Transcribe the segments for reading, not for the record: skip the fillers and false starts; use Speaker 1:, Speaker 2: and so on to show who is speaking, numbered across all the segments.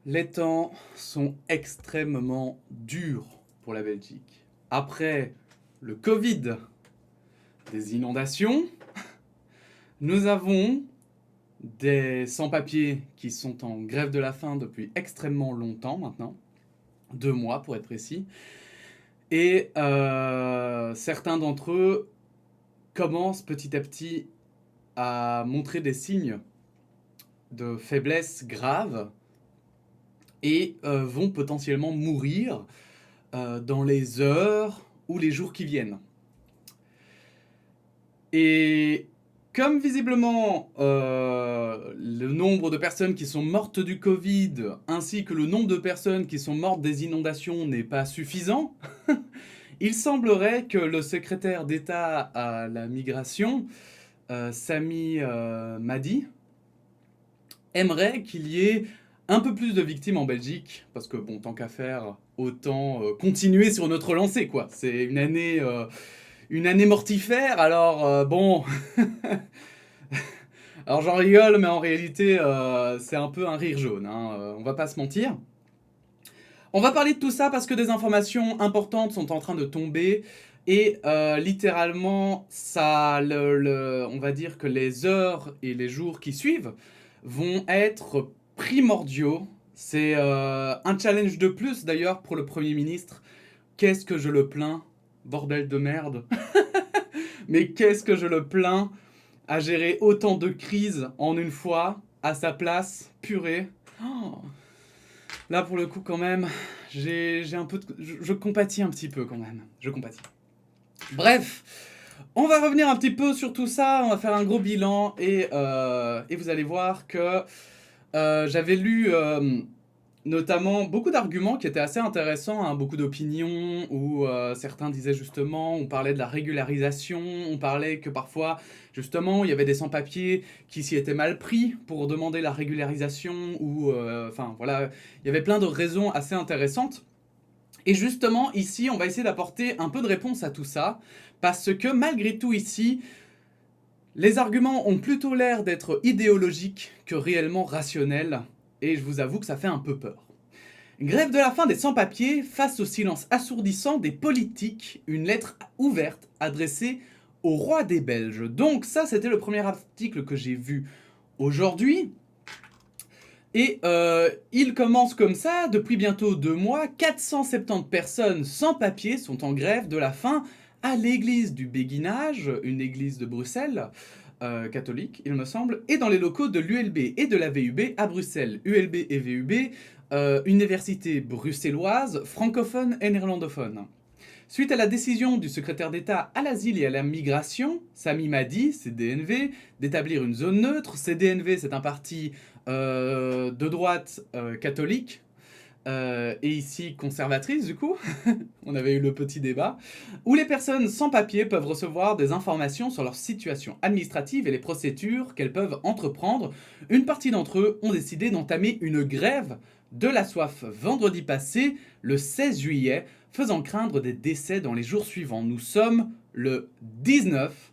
Speaker 1: Les temps sont extrêmement durs pour la Belgique. Après le Covid, des inondations, nous avons des sans-papiers qui sont en grève de la faim depuis extrêmement longtemps maintenant, 2 mois pour être précis, et certains d'entre eux commencent petit à petit à montrer des signes de faiblesse grave et vont potentiellement mourir dans les heures ou les jours qui viennent. Et comme visiblement le nombre de personnes qui sont mortes du Covid ainsi que le nombre de personnes qui sont mortes des inondations n'est pas suffisant, il semblerait que le secrétaire d'État à la migration, Sami Madi, aimerait qu'il y ait un peu plus de victimes en Belgique, parce que bon, tant qu'à faire, autant continuer sur notre lancée, quoi. C'est une année mortifère, alors bon... alors j'en rigole, mais en réalité, c'est un peu un rire jaune, hein, on va pas se mentir. On va parler de tout ça parce que des informations importantes sont en train de tomber, et littéralement, on va dire que les heures et les jours qui suivent vont être primordiaux. C'est un challenge de plus d'ailleurs pour le Premier ministre. Qu'est-ce que je le plains, bordel de merde. Mais qu'est-ce que je le plains à gérer autant de crises en une fois, à sa place, purée. Oh. Là, pour le coup, quand même, j'ai un peu je compatis un petit peu, quand même. Je compatis. Bref, on va revenir un petit peu sur tout ça, on va faire un gros bilan, et vous allez voir que j'avais lu notamment beaucoup d'arguments qui étaient assez intéressants, hein, beaucoup d'opinions où certains disaient justement, on parlait de la régularisation, on parlait que parfois justement il y avait des sans-papiers qui s'y étaient mal pris pour demander la régularisation, ou enfin voilà, il y avait plein de raisons assez intéressantes. Et justement ici on va essayer d'apporter un peu de réponse à tout ça, parce que malgré tout ici, les arguments ont plutôt l'air d'être idéologiques que réellement rationnels, et je vous avoue que ça fait un peu peur. Grève de la faim des sans-papiers face au silence assourdissant des politiques, une lettre ouverte adressée au roi des Belges. Donc ça, c'était le premier article que j'ai vu aujourd'hui. Et il commence comme ça, depuis bientôt 2 mois, 470 personnes sans papier sont en grève de la faim à l'église du Béguinage, une église de Bruxelles, catholique il me semble, et dans les locaux de l'ULB et de la VUB à Bruxelles. ULB et VUB, université bruxelloise, francophone et néerlandophone. Suite à la décision du secrétaire d'État à l'asile et à la migration, Sami Madi, CDNV, d'établir une zone neutre. CDNV, c'est un parti de droite catholique, et ici conservatrice du coup, on avait eu le petit débat, où les personnes sans papier peuvent recevoir des informations sur leur situation administrative et les procédures qu'elles peuvent entreprendre. Une partie d'entre eux ont décidé d'entamer une grève de la soif vendredi passé, le 16 juillet, faisant craindre des décès dans les jours suivants. Nous sommes le 19.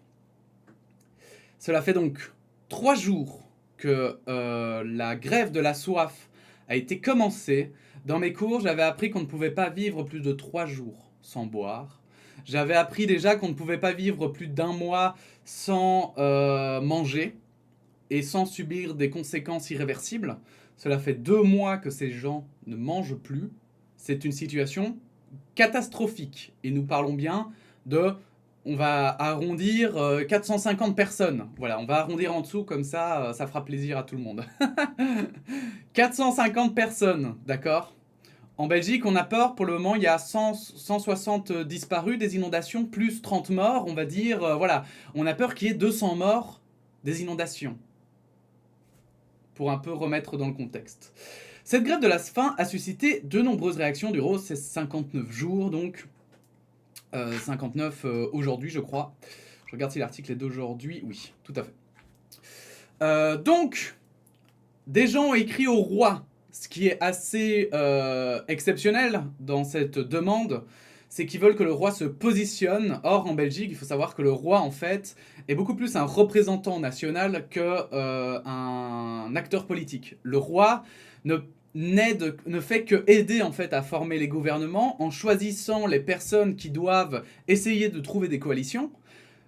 Speaker 1: Cela fait donc 3 jours que la grève de la soif a été commencée. Dans mes cours, j'avais appris qu'on ne pouvait pas vivre plus de 3 jours sans boire. J'avais appris déjà qu'on ne pouvait pas vivre plus d'un mois sans manger et sans subir des conséquences irréversibles. Cela fait 2 mois que ces gens ne mangent plus. C'est une situation catastrophique. Et nous parlons bien de... On va arrondir 450 personnes. Voilà, on va arrondir en dessous, comme ça, ça fera plaisir à tout le monde. 450 personnes, d'accord? En Belgique, on a peur, pour le moment, il y a 160 disparus des inondations, plus 30 morts, on va dire, voilà. On a peur qu'il y ait 200 morts des inondations. Pour un peu remettre dans le contexte. Cette grève de la faim a suscité de nombreuses réactions durant ces 59 jours, donc 59 aujourd'hui, je crois. Je regarde si l'article est d'aujourd'hui. Oui, tout à fait. Donc, des gens ont écrit au roi, ce qui est assez exceptionnel dans cette demande, c'est qu'ils veulent que le roi se positionne. Or, en Belgique, il faut savoir que le roi, en fait, est beaucoup plus un représentant national que un acteur politique. Le roi ne ne fait que aider en fait à former les gouvernements en choisissant les personnes qui doivent essayer de trouver des coalitions.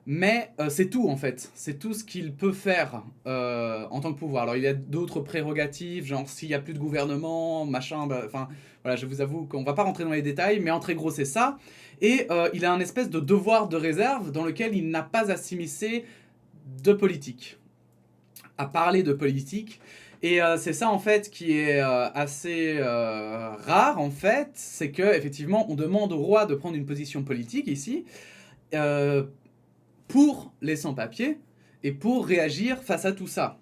Speaker 1: Mais c'est tout en fait, c'est tout ce qu'il peut faire en tant que pouvoir. Alors il y a d'autres prérogatives, genre s'il n'y a plus de gouvernement, machin, enfin voilà, je vous avoue qu'on va pas rentrer dans les détails, mais en très gros c'est ça. Et il a un espèce de devoir de réserve dans lequel il n'a pas à s'immiscer de politique, à parler de politique. Et c'est ça en fait qui est assez rare en fait, c'est que effectivement on demande au roi de prendre une position politique ici. Pour les sans-papiers et pour réagir face à tout ça.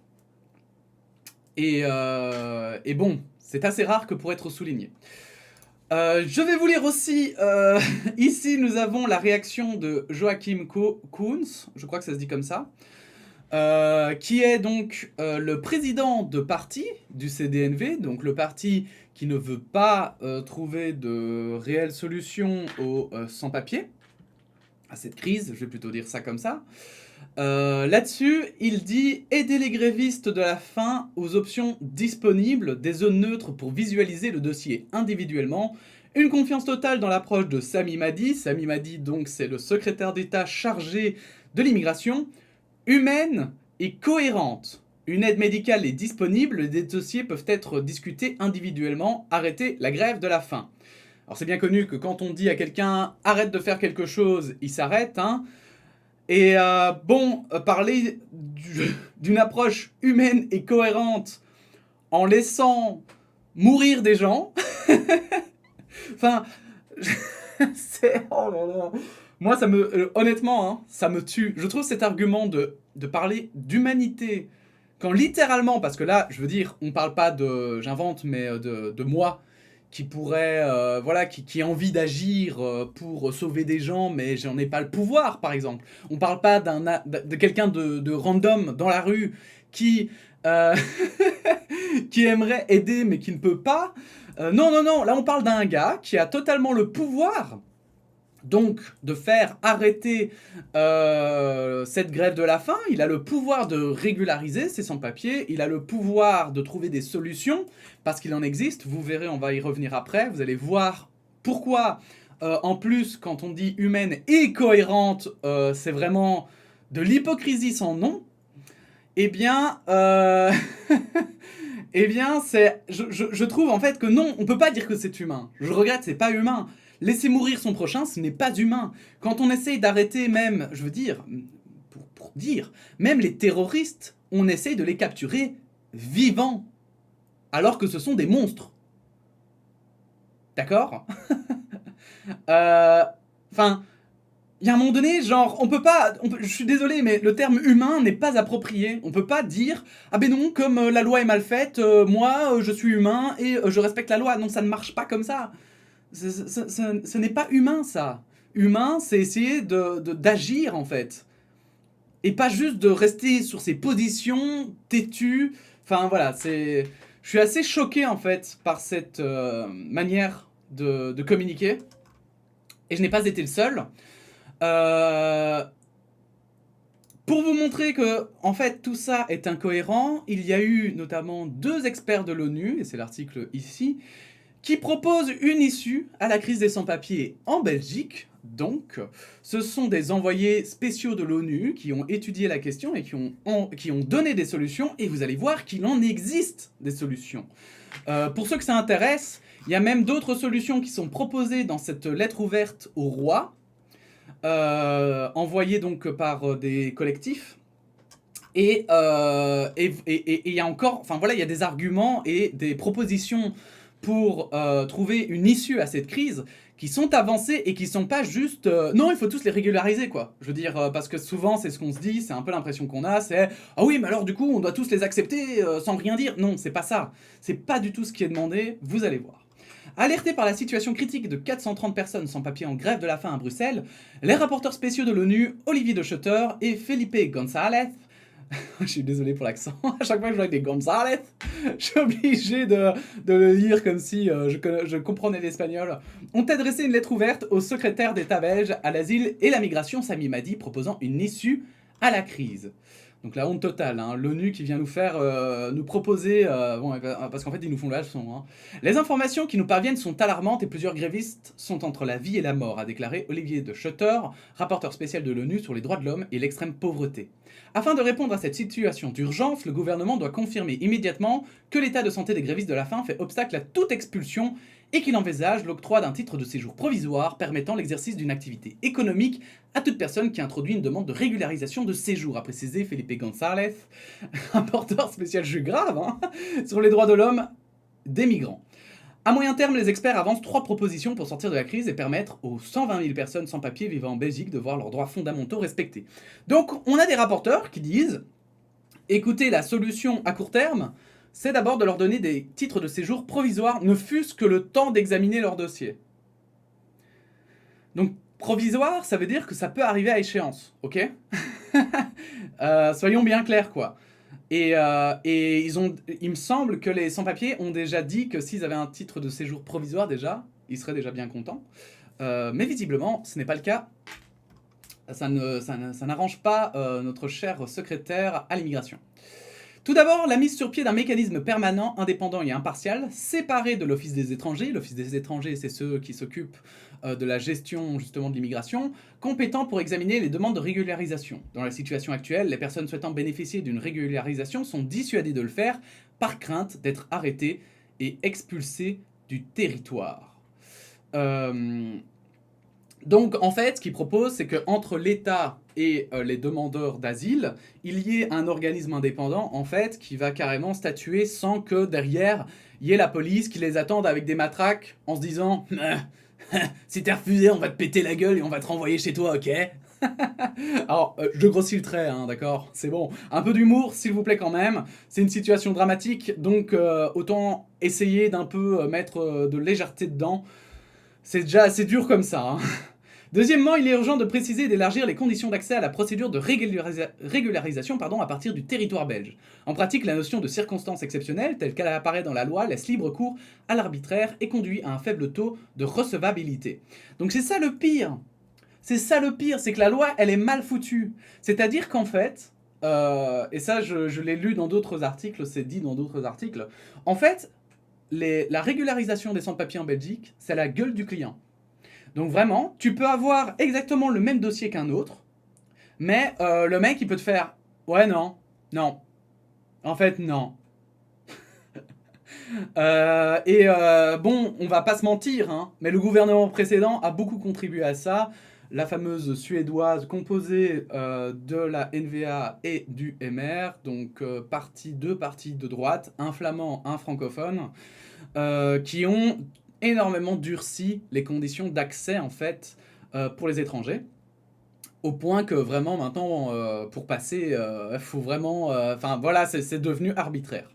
Speaker 1: Et bon, c'est assez rare que pour être souligné. Je vais vous lire aussi, ici nous avons la réaction de Joachim Kuhns, je crois que ça se dit comme ça, qui est donc le président de parti du CDNV, donc le parti qui ne veut pas trouver de réelle solution aux sans-papiers, à cette crise, je vais plutôt dire ça comme ça. Là-dessus, il dit « Aider les grévistes de la faim aux options disponibles, des zones neutres pour visualiser le dossier individuellement, une confiance totale dans l'approche de Sami Madi », Sami Madi, donc, c'est le secrétaire d'État chargé de l'immigration, « humaine et cohérente. Une aide médicale est disponible, les dossiers peuvent être discutés individuellement, arrêtez la grève de la faim. » Alors c'est bien connu que quand on dit à quelqu'un « arrête de faire quelque chose », il s'arrête, hein. Et parler d'une approche humaine et cohérente en laissant mourir des gens, enfin, c'est... Oh là là. Moi, ça me... honnêtement, hein, ça me tue. Je trouve cet argument de parler d'humanité, quand littéralement, parce que là, je veux dire, on parle pas de... j'invente, mais de moi, qui pourrait, voilà, qui a envie d'agir pour sauver des gens, mais j'en ai pas le pouvoir, par exemple. On parle pas de quelqu'un de random dans la rue qui, qui aimerait aider, mais qui ne peut pas. Non, non, non, là on parle d'un gars qui a totalement le pouvoir, donc, de faire arrêter cette grève de la faim. Il a le pouvoir de régulariser ces sans-papiers, il a le pouvoir de trouver des solutions, parce qu'il en existe, vous verrez, on va y revenir après, vous allez voir pourquoi, en plus, quand on dit humaine et cohérente, c'est vraiment de l'hypocrisie sans nom. Eh bien, eh bien je trouve en fait que non, on peut pas dire que c'est humain. Je regrette, c'est pas humain. Laisser mourir son prochain, ce n'est pas humain. Quand on essaye d'arrêter même, je veux dire, pour dire, même les terroristes, on essaye de les capturer vivants, alors que ce sont des monstres. D'accord? Enfin, il y a un moment donné, genre, on peut pas... je suis désolé, mais le terme humain n'est pas approprié. On peut pas dire « Ah ben non, comme la loi est mal faite, moi, je suis humain et je respecte la loi. » Non, ça ne marche pas comme ça. Ce n'est pas humain, ça. Humain, c'est essayer d'agir, en fait. Et pas juste de rester sur ses positions, têtues. Enfin, voilà, c'est... Je suis assez choqué, en fait, par cette manière de communiquer. Et je n'ai pas été le seul. Pour vous montrer que, en fait, tout ça est incohérent, il y a eu notamment 2 experts de l'ONU, et c'est l'article ici, qui proposent une issue à la crise des sans-papiers en Belgique. Donc, ce sont des envoyés spéciaux de l'ONU qui ont étudié la question et qui ont donné des solutions, et vous allez voir qu'il en existe des solutions. Pour ceux que ça intéresse, il y a même d'autres solutions qui sont proposées dans cette lettre ouverte au roi, envoyée donc par des collectifs. Et il y a encore, enfin voilà, il y a des arguments et des propositions pour trouver une issue à cette crise qui sont avancées et qui sont pas juste non, il faut tous les régulariser, quoi. Je veux dire, parce que souvent c'est ce qu'on se dit, c'est un peu l'impression qu'on a, c'est ah oui, mais alors du coup on doit tous les accepter sans rien dire. Non, c'est pas ça. C'est pas du tout ce qui est demandé, vous allez voir. Alertés par la situation critique de 430 personnes sans papier en grève de la faim à Bruxelles, les rapporteurs spéciaux de l'ONU, Olivier de Schutter et Felipe González, je suis désolé pour l'accent, à chaque fois que je vois des González, je suis obligé de le lire comme si je comprenais l'espagnol, ont adressé une lettre ouverte au secrétaire d'État belge à l'asile et la migration Sami Madi proposant une issue à la crise. Donc la honte totale, hein. L'ONU qui vient nous faire, nous proposer, parce qu'en fait ils nous font la leçon, hein. Les informations qui nous parviennent sont alarmantes et plusieurs grévistes sont entre la vie et la mort, a déclaré Olivier de Schutter, rapporteur spécial de l'ONU sur les droits de l'homme et l'extrême pauvreté. Afin de répondre à cette situation d'urgence, le gouvernement doit confirmer immédiatement que l'état de santé des grévistes de la faim fait obstacle à toute expulsion et qu'il envisage l'octroi d'un titre de séjour provisoire permettant l'exercice d'une activité économique à toute personne qui introduit une demande de régularisation de séjour, a précisé Felipe González, rapporteur spécial, je suis grave, hein, sur les droits de l'homme des migrants. À moyen terme, les experts avancent 3 propositions pour sortir de la crise et permettre aux 120 000 personnes sans papier vivant en Belgique de voir leurs droits fondamentaux respectés. Donc, on a des rapporteurs qui disent, écoutez, la solution à court terme, c'est d'abord de leur donner des titres de séjour provisoires, ne fût-ce que le temps d'examiner leur dossier. Donc, provisoire, ça veut dire que ça peut arriver à échéance, ok? Soyons bien clairs, quoi. Et il me semble que les sans-papiers ont déjà dit que s'ils avaient un titre de séjour provisoire déjà, ils seraient déjà bien contents. Mais visiblement, ce n'est pas le cas. Ça n'arrange pas notre cher secrétaire à l'immigration. Tout d'abord, la mise sur pied d'un mécanisme permanent, indépendant et impartial, séparé de l'Office des étrangers. L'Office des étrangers, c'est ceux qui s'occupent de la gestion justement de l'immigration, compétent pour examiner les demandes de régularisation. Dans la situation actuelle, les personnes souhaitant bénéficier d'une régularisation sont dissuadées de le faire par crainte d'être arrêtées et expulsées du territoire. Donc en fait, ce qu'il propose, c'est qu'entre l'État et les demandeurs d'asile, il y ait un organisme indépendant, en fait, qui va carrément statuer sans que derrière, il y ait la police qui les attende avec des matraques en se disant « Si t'es refusé, on va te péter la gueule et on va te renvoyer chez toi, ok ?» Alors, je grossis le trait, hein, d'accord? C'est bon. Un peu d'humour, s'il vous plaît, quand même. C'est une situation dramatique, donc autant essayer d'un peu mettre de légèreté dedans. C'est déjà assez dur comme ça, hein. Deuxièmement, il est urgent de préciser et d'élargir les conditions d'accès à la procédure de régularisation à partir du territoire belge. En pratique, la notion de circonstance exceptionnelle, telle qu'elle apparaît dans la loi, laisse libre cours à l'arbitraire et conduit à un faible taux de recevabilité. Donc c'est ça le pire. C'est ça le pire, c'est que la loi, elle est mal foutue. C'est-à-dire qu'en fait, et ça je l'ai lu dans d'autres articles, c'est dit dans d'autres articles, en fait, la régularisation des sans-papiers en Belgique, c'est la gueule du client. Donc vraiment, tu peux avoir exactement le même dossier qu'un autre, mais le mec, il peut te faire « Ouais, non, non, en fait, non. » Bon, on va pas se mentir, hein, mais le gouvernement précédent a beaucoup contribué à ça. La fameuse suédoise composée de la NVA et du MR, donc deux partis de droite, un flamand, un francophone, qui ont énormément durci les conditions d'accès en fait pour les étrangers, au point que vraiment maintenant pour passer faut vraiment enfin voilà, c'est devenu arbitraire.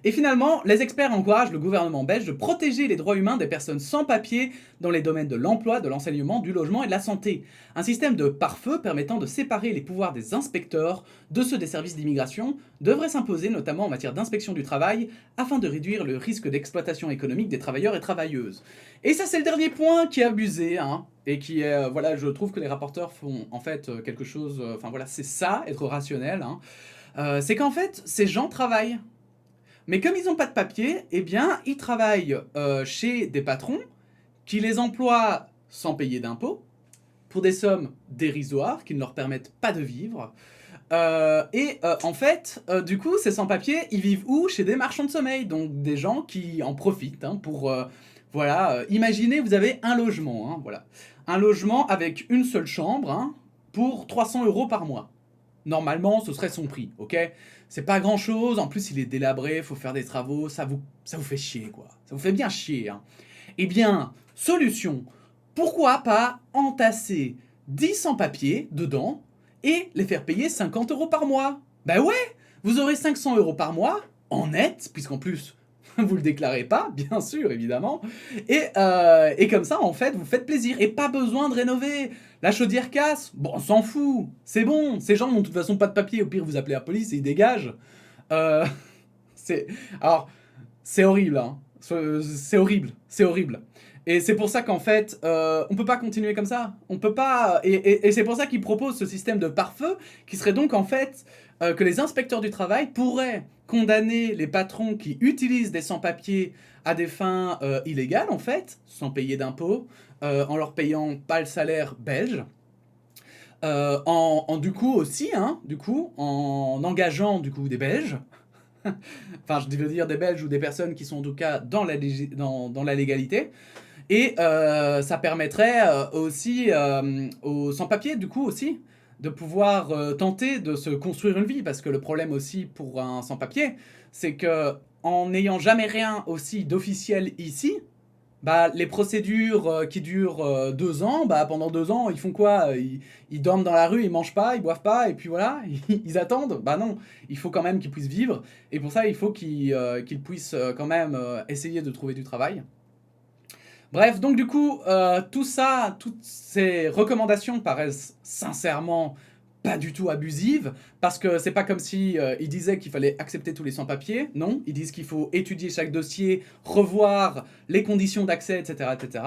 Speaker 1: Et finalement, les experts encouragent le gouvernement belge de protéger les droits humains des personnes sans papier dans les domaines de l'emploi, de l'enseignement, du logement et de la santé. Un système de pare-feu permettant de séparer les pouvoirs des inspecteurs de ceux des services d'immigration devrait s'imposer notamment en matière d'inspection du travail afin de réduire le risque d'exploitation économique des travailleurs et travailleuses. Et ça c'est le dernier point qui est abusé, hein, et qui est, voilà, je trouve que les rapporteurs font en fait quelque chose, enfin voilà, c'est ça, être rationnel, hein. C'est qu'en fait, ces gens travaillent. Mais comme ils n'ont pas de papier, eh bien, ils travaillent chez des patrons qui les emploient sans payer d'impôts, pour des sommes dérisoires qui ne leur permettent pas de vivre. En fait, du coup, ces sans-papiers, ils vivent où? Chez des marchands de sommeil, donc des gens qui en profitent hein, pour... voilà, imaginez, vous avez un logement, hein, voilà. Un logement avec une seule chambre hein, pour 300 € par mois. Normalement, ce serait son prix, ok? C'est pas grand chose, en plus il est délabré, faut faire des travaux, ça vous fait chier quoi. Ça vous fait bien chier, hein. Eh bien, solution, pourquoi pas entasser 10 sans-papiers dedans et les faire payer 50 € par mois? Bah ouais, vous aurez 500 € par mois, en net, puisqu'en plus, vous le déclarez pas, bien sûr, évidemment, et comme ça, en fait, vous faites plaisir, et pas besoin de rénover. La chaudière casse, bon, on s'en fout, c'est bon, ces gens n'ont de toute façon pas de papier, au pire, vous appelez la police et ils dégagent. Alors, c'est horrible, hein, c'est horrible, c'est horrible. Et c'est pour ça qu'en fait, on peut pas continuer comme ça. On peut pas. Et c'est pour ça qu'ils proposent ce système de pare-feu, qui serait donc en fait que les inspecteurs du travail pourraient condamner les patrons qui utilisent des sans-papiers à des fins illégales, en fait, sans payer d'impôts, en leur payant pas le salaire belge, du coup aussi, hein, du coup, en engageant du coup des Belges, enfin je veux dire des Belges ou des personnes qui sont en tout cas dans la légalité, et ça permettrait aussi aux sans-papiers du coup aussi de pouvoir tenter de se construire une vie, parce que le problème aussi pour un sans-papier, c'est que en n'ayant jamais rien aussi d'officiel ici, bah, les procédures qui durent 2 ans, bah, pendant 2 ans, ils font quoi? Ils dorment dans la rue, ils mangent pas, ils boivent pas, et puis voilà, ils attendent? Bah non, il faut quand même qu'ils puissent vivre, et pour ça, il faut qu'ils puissent quand même essayer de trouver du travail. Bref, donc du coup, tout ça, toutes ces recommandations paraissent sincèrement pas du tout abusives, parce que c'est pas comme si ils disaient qu'il fallait accepter tous les sans-papiers, non, ils disent qu'il faut étudier chaque dossier, revoir les conditions d'accès, etc., etc.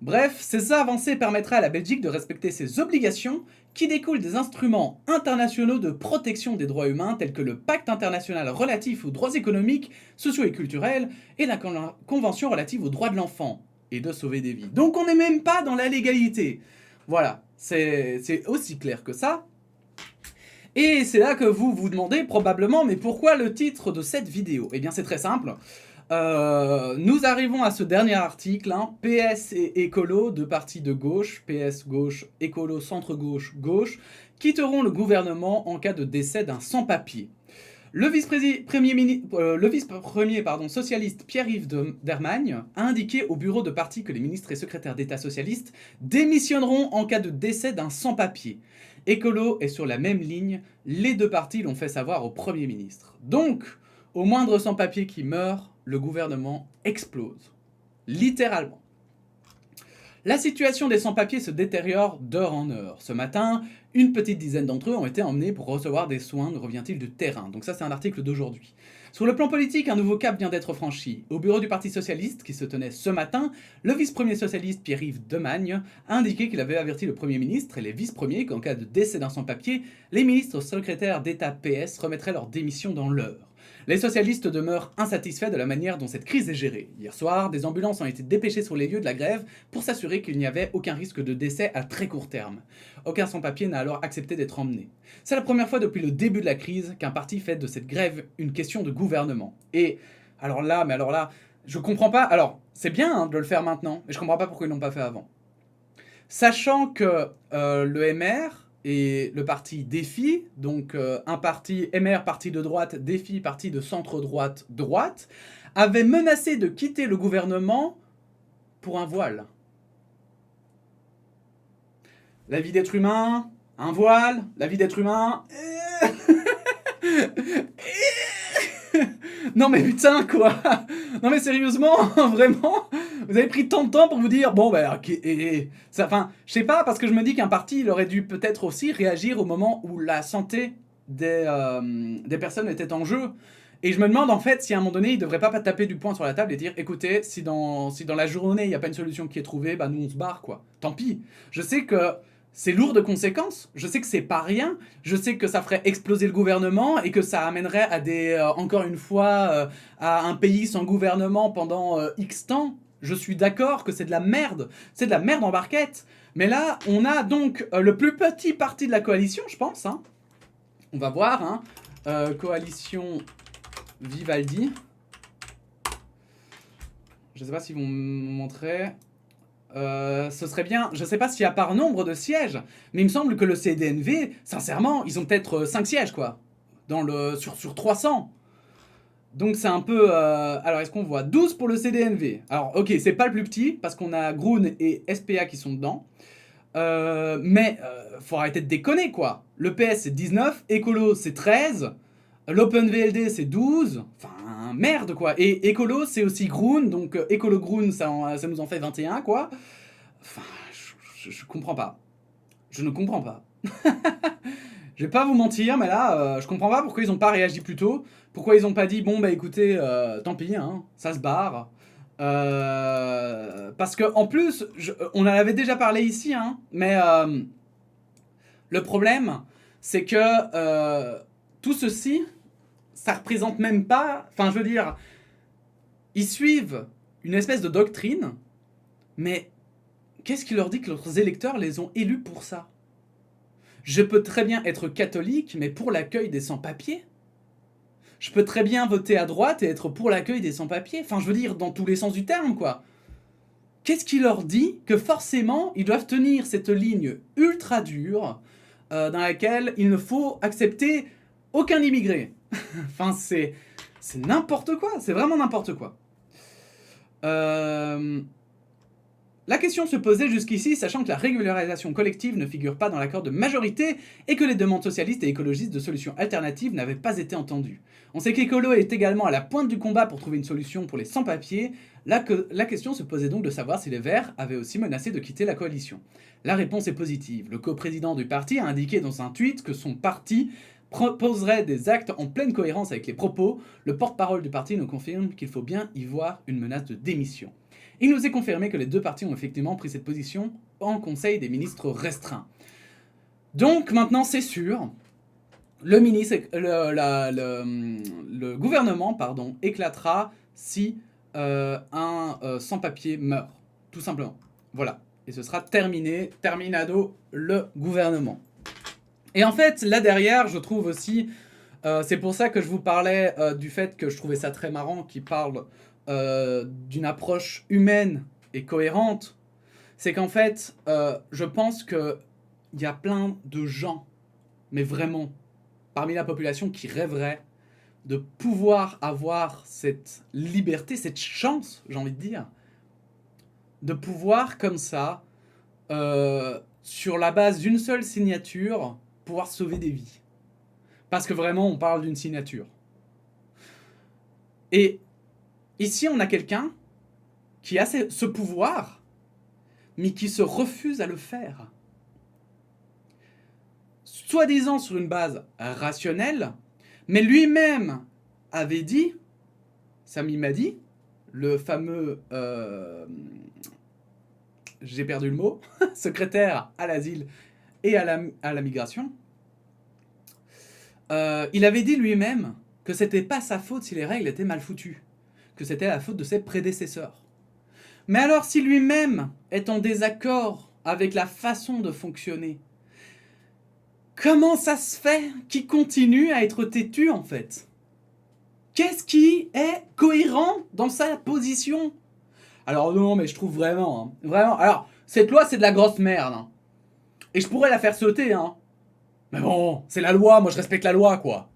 Speaker 1: Bref, ces avancées permettraient à la Belgique de respecter ses obligations qui découlent des instruments internationaux de protection des droits humains tels que le Pacte international relatif aux droits économiques, sociaux et culturels et la Convention relative aux droits de l'enfant et de sauver des vies. Donc on n'est même pas dans la légalité. Voilà, c'est aussi clair que ça. Et c'est là que vous vous demandez probablement, mais pourquoi le titre de cette vidéo? Eh bien c'est très simple. Nous arrivons à ce dernier article, hein, PS et écolo, deux partis de gauche, PS gauche, écolo centre-gauche, gauche, quitteront le gouvernement en cas de décès d'un sans-papier. Le vice-premier socialiste Pierre-Yves Dermagne a indiqué au bureau de parti que les ministres et secrétaires d'État socialistes démissionneront en cas de décès d'un sans-papier. Écolo est sur la même ligne, les deux partis l'ont fait savoir au Premier ministre. Donc, au moindre sans-papier qui meurt, le gouvernement explose. Littéralement. La situation des sans-papiers se détériore d'heure en heure. Ce matin, une petite dizaine d'entre eux ont été emmenés pour recevoir des soins, nous revient-il, du terrain. Donc ça, c'est un article d'aujourd'hui. Sur le plan politique, un nouveau cap vient d'être franchi. Au bureau du Parti Socialiste, qui se tenait ce matin, le vice-premier socialiste Pierre-Yves Demagne a indiqué qu'il avait averti le Premier ministre et les vice-premiers qu'en cas de décès d'un sans-papier, les ministres secrétaires d'État PS remettraient leur démission dans l'heure. Les socialistes demeurent insatisfaits de la manière dont cette crise est gérée. Hier soir, des ambulances ont été dépêchées sur les lieux de la grève pour s'assurer qu'il n'y avait aucun risque de décès à très court terme. Aucun sans-papier n'a alors accepté d'être emmené. C'est la première fois depuis le début de la crise qu'un parti fait de cette grève une question de gouvernement. Et alors là, je comprends pas. Alors, c'est bien hein, de le faire maintenant, mais je comprends pas pourquoi ils l'ont pas fait avant. Sachant que le MR et le parti Défi, donc un parti MR, parti de droite, Défi, parti de centre-droite, droite, avaient menacé de quitter le gouvernement pour un voile. La vie d'être humain, un voile, la vie d'être humain... Non mais putain quoi. Non mais sérieusement, vraiment, vous avez pris tant de temps pour vous dire bon bah ok, enfin je sais pas, parce que je me dis qu'un parti il aurait dû peut-être aussi réagir au moment où la santé des personnes était en jeu. Et je me demande en fait si à un moment donné il devrait pas taper du poing sur la table et dire écoutez, si dans la journée il n'y a pas une solution qui est trouvée, bah nous on se barre quoi. Tant pis. Je sais que c'est lourd de conséquences, je sais que c'est pas rien, je sais que ça ferait exploser le gouvernement et que ça amènerait à encore une fois, à un pays sans gouvernement pendant X temps. Je suis d'accord que c'est de la merde en barquette. Mais là, on a donc le plus petit parti de la coalition, je pense. Hein. On va voir, hein. Coalition Vivaldi. Je sais pas s'ils vont me montrer... ce serait bien, je sais pas s'il y a par nombre de sièges, mais il me semble que le CDNV, sincèrement, ils ont peut-être 5 sièges, quoi, sur 300. Donc c'est un peu... alors est-ce qu'on voit 12 pour le CDNV? Alors ok, c'est pas le plus petit, parce qu'on a Groen et SPA qui sont dedans. Mais faut arrêter de déconner, quoi. Le PS c'est 19, Écolo c'est 13, l'OpenVLD c'est 12, enfin merde quoi. Et Écolo c'est aussi Groen, donc Écolo Groen ça nous en fait 21 quoi. Enfin, je comprends pas. Je ne comprends pas. Je vais pas vous mentir, mais là, je comprends pas pourquoi ils ont pas réagi plus tôt. Pourquoi ils ont pas dit, bon bah écoutez, tant pis, hein, ça se barre. Parce que en plus, on en avait déjà parlé ici, hein, mais le problème, c'est que tout ceci, ça représente même pas... Enfin, je veux dire, ils suivent une espèce de doctrine, mais qu'est-ce qui leur dit que leurs électeurs les ont élus pour ça? Je peux très bien être catholique, mais pour l'accueil des sans-papiers. Je peux très bien voter à droite et être pour l'accueil des sans-papiers. Enfin, je veux dire, dans tous les sens du terme, quoi. Qu'est-ce qui leur dit que forcément, ils doivent tenir cette ligne ultra dure dans laquelle il ne faut accepter aucun immigré? Enfin, c'est n'importe quoi, c'est vraiment n'importe quoi. La question se posait jusqu'ici, sachant que la régularisation collective ne figure pas dans l'accord de majorité et que les demandes socialistes et écologistes de solutions alternatives n'avaient pas été entendues. On sait qu'Écolo est également à la pointe du combat pour trouver une solution pour les sans-papiers. La question se posait donc de savoir si les Verts avaient aussi menacé de quitter la coalition. La réponse est positive. Le coprésident du parti a indiqué dans un tweet que son parti proposerait des actes en pleine cohérence avec les propos. Le porte-parole du parti nous confirme qu'il faut bien y voir une menace de démission. Il nous est confirmé que les deux partis ont effectivement pris cette position en Conseil des ministres restreint. Donc maintenant c'est sûr, le gouvernement éclatera si un sans-papier meurt, tout simplement. Voilà, et ce sera terminé, terminado le gouvernement. Et en fait, là derrière, je trouve aussi, c'est pour ça que je vous parlais du fait que je trouvais ça très marrant qu'ils parlent d'une approche humaine et cohérente, c'est qu'en fait, je pense qu'il y a plein de gens, mais vraiment, parmi la population qui rêveraient de pouvoir avoir cette liberté, cette chance, j'ai envie de dire, de pouvoir comme ça, sur la base d'une seule signature, pouvoir sauver des vies. Parce que vraiment, on parle d'une signature. Et ici, on a quelqu'un qui a ce pouvoir, mais qui se refuse à le faire. Soi-disant sur une base rationnelle, mais lui-même avait dit, Sami Madi, le fameux, j'ai perdu le mot, secrétaire à l'asile et à la migration, il avait dit lui-même que c'était pas sa faute si les règles étaient mal foutues, que c'était la faute de ses prédécesseurs. Mais alors si lui-même est en désaccord avec la façon de fonctionner, comment ça se fait qu'il continue à être têtu en fait? Qu'est-ce qui est cohérent dans sa position? Alors non, mais je trouve vraiment, hein, vraiment. Alors, cette loi, c'est de la grosse merde. Hein. Et je pourrais la faire sauter, hein. Mais bon, c'est la loi, moi je respecte la loi, quoi.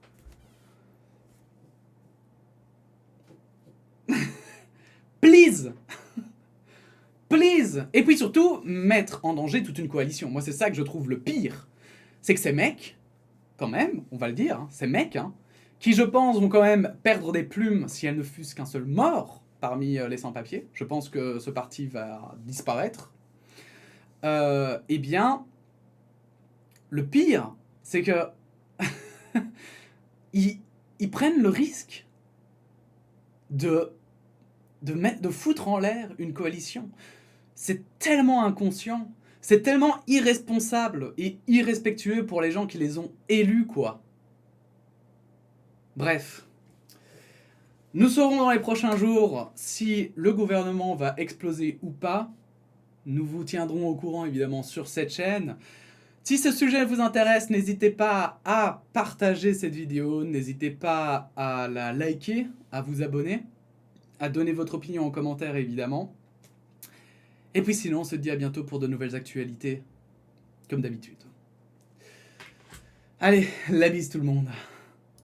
Speaker 1: Please! Please! Et puis surtout, mettre en danger toute une coalition. Moi, c'est ça que je trouve le pire. C'est que ces mecs, quand même, on va le dire, hein, ces mecs, hein, qui je pense vont quand même perdre des plumes si elles ne fussent qu'un seul mort parmi les sans-papiers. Je pense que ce parti va disparaître. Eh bien, le pire, c'est que ils prennent le risque de foutre en l'air une coalition. C'est tellement inconscient, c'est tellement irresponsable et irrespectueux pour les gens qui les ont élus, quoi. Bref. Nous saurons dans les prochains jours si le gouvernement va exploser ou pas. Nous vous tiendrons au courant évidemment sur cette chaîne. Si ce sujet vous intéresse, n'hésitez pas à partager cette vidéo, n'hésitez pas à la liker, à vous abonner, à donner votre opinion en commentaire évidemment. Et puis sinon, on se dit à bientôt pour de nouvelles actualités, comme d'habitude. Allez, la bise tout le monde.